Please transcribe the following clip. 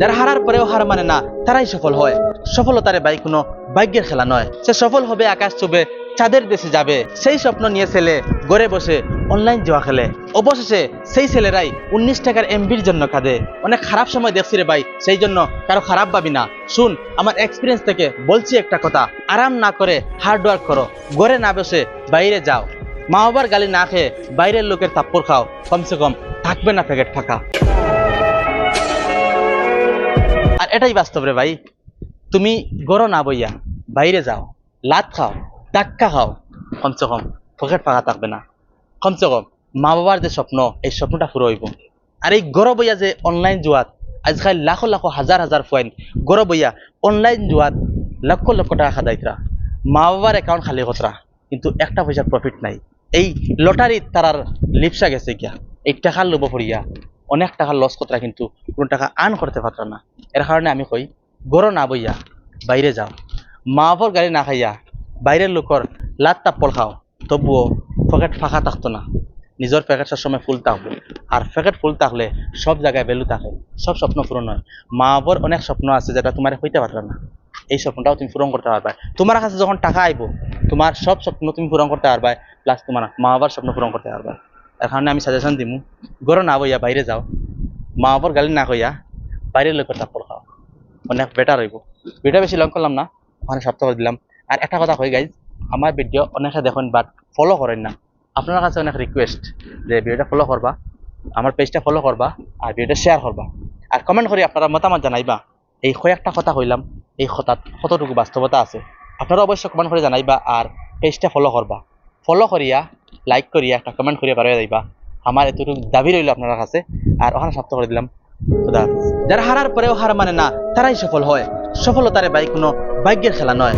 যারা হারার পরেও হার মানে না তারাই সফল হয়। সফলতারে ভাই কোনো ভাগ্যের খেলা নয়। সে সফল হবে আকাশ ছুবে চাঁদের দেশে যাবে, সেই স্বপ্ন নিয়ে ছেলে ঘরে বসে অনলাইন জুয়া খেলে। অবশেষে সেই ছেলেরাই 19 টাকার এমবির জন্য কাঁদে। অনেক খারাপ সময় দেখছি রে ভাই, সেই জন্য কারো খারাপ ভাবি না। শুন, আমার এক্সপিরিয়েন্স থেকে বলছি একটা কথা, আরাম না করে হার্ড ওয়ার্ক করো, ঘরে না বসে বাইরে যাও, মা বাবার গালি না খেয়ে বাইরের লোকের থাপ্পড় খাও, কমসে কম থাকবে না প্যাকেট ফাঁকা। আর এটাই বাস্তব রে ভাই, তুমি গড় না বইয়া বাইরে যাও, লাত খাও, টাক্কা খাও, কমসে কম পকেট ফাঁকা থাকবে না। কমসে কম মা বাবার যে স্বপ্ন, এই স্বপ্নটা পুরো হইব। আর এই গড় বইয়া যে অনলাইন জুয়াত আজকাল লাখো লাখো হাজার হাজার পয়েন্ট, গড় বইয়া অনলাইন জুয়াত লক্ষ লক্ষ টাকা খাদাইতরা, মা বাবার অ্যাকাউন্ট খালি কতরা, কিন্তু একটা পয়সার প্রফিট নাই। এই লটারি তারার লিপসা গেছে গিয়া, এই টাকার লোভ পড়িয়া অনেক টাকা লস কতরা, কিন্তু কোনো টাকা আর্ন করতে পারতরা না। এর কারণে আমি কই, গড় না বইয়া বাইরে যাও, মা বাবার গাড়ি না খাইয়া বাইরের লোকর লাত তাপ্পল খাও, তবুও পকেট ফাঁকা থাকতো না। নিজের প্যাকেট সবসময় ফুল থাকবে, আর প্যাকেট ফুল থাকলে সব জায়গায় ভ্যালু থাকে, সব স্বপ্ন পূরণ হয়। মা বাবার অনেক স্বপ্ন আছে যেটা তোমার হইতে পারবে না, এই স্বপ্নটাও তুমি পূরণ করতে পারবে। তোমার কাছে যখন টাকা আইব, তোমার সব স্বপ্ন তুমি পূরণ করতে পারবে, প্লাস তোমার মা বাবার স্বপ্ন পূরণ করতে পারবে। এর কারণে আমি সাজেশন দিব, ঘরে না বইয়া বাইরে যাও, মা বাবার গালি না কইয়া বাইরের লোকের থাপ্পড় খাও, অনেক বেটার হইব। ভিডিও বেশি লং করলাম না, ওখানে সপ্তাহ করে দিলাম। আর একটা কথা কই গাইজ, আমার ভিডিও অনেকে দেখেন বাট ফলো করেন না। আপনার কাছে অনেক রিকোয়েস্ট যে ভিডিওটা ফলো করবা, আমার পেজটা ফলো করবা, আর ভিডিওটা শেয়ার করবা, আর কমেন্ট করে আপনারা মতামত জানাইবা। এই কয়েকটা কথা কইলাম, এই কথাত কতটুকু বাস্তবতা আছে আপনারা অবশ্যই কমেন্ট করে জানাইবা। আর পেজটা ফলো করবা, ফলো করিয়া লাইক করিয়া একটা কমেন্ট করিয়া পারে যাইবা। আমার এতটুকু দাবি রইল আপনার কাছে। আর ওখানে সপ্তাহ করে দিলাম। খুদা হাফেজ। যারা হারার পরেও হার মানে না তারাই সফল হয়। সফলতারে ভাই কোনো ভাগ্যের খেলা নয়।